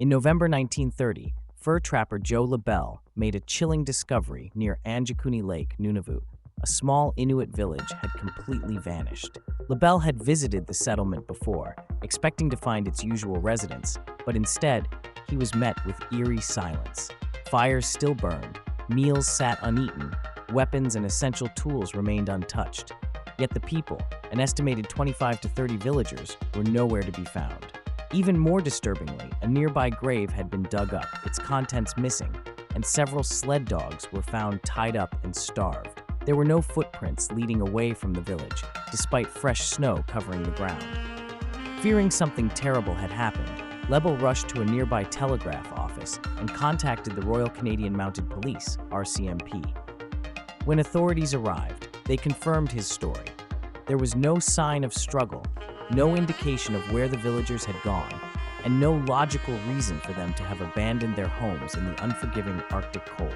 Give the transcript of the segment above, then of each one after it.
In November 1930, fur trapper Joe Labelle made a chilling discovery near Angikuni Lake, Nunavut. A small Inuit village had completely vanished. Labelle had visited the settlement before, expecting to find its usual residents, but instead, he was met with eerie silence. Fires still burned, meals sat uneaten, weapons and essential tools remained untouched. Yet the people, an estimated 25 to 30 villagers, were nowhere to be found. Even more disturbingly, a nearby grave had been dug up, its contents missing, and several sled dogs were found tied up and starved. There were no footprints leading away from the village, despite fresh snow covering the ground. Fearing something terrible had happened, Labelle rushed to a nearby telegraph office and contacted the Royal Canadian Mounted Police, RCMP. When authorities arrived, they confirmed his story. There was no sign of struggle, no indication of where the villagers had gone, and no logical reason for them to have abandoned their homes in the unforgiving Arctic cold.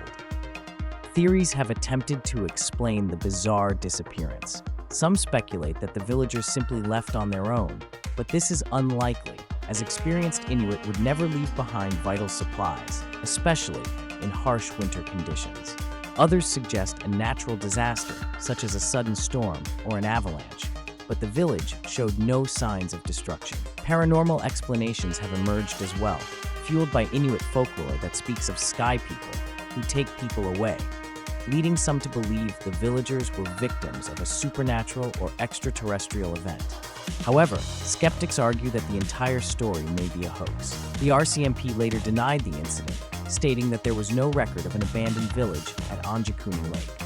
Theories have attempted to explain the bizarre disappearance. Some speculate that the villagers simply left on their own, but this is unlikely, as experienced Inuit would never leave behind vital supplies, especially in harsh winter conditions. Others suggest a natural disaster, such as a sudden storm or an avalanche, but the village showed no signs of destruction. Paranormal explanations have emerged as well, fueled by Inuit folklore that speaks of sky people who take people away, leading some to believe the villagers were victims of a supernatural or extraterrestrial event. However, skeptics argue that the entire story may be a hoax. The RCMP later denied the incident, stating that there was no record of an abandoned village at Angikuni Lake.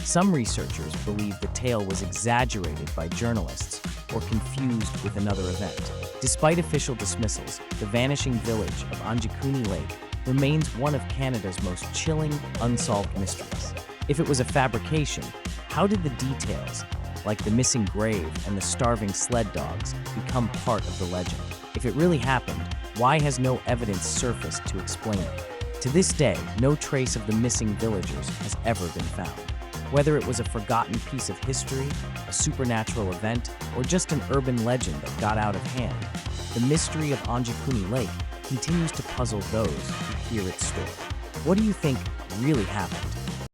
Some researchers believe the tale was exaggerated by journalists or confused with another event. Despite official dismissals, the vanishing village of Angikuni Lake remains one of Canada's most chilling, unsolved mysteries. If it was a fabrication, how did the details, like the missing grave and the starving sled dogs, become part of the legend? If it really happened, why has no evidence surfaced to explain it? To this day, no trace of the missing villagers has ever been found. Whether it was a forgotten piece of history, a supernatural event, or just an urban legend that got out of hand, the mystery of Angikuni Lake continues to puzzle those who hear its story. What do you think really happened?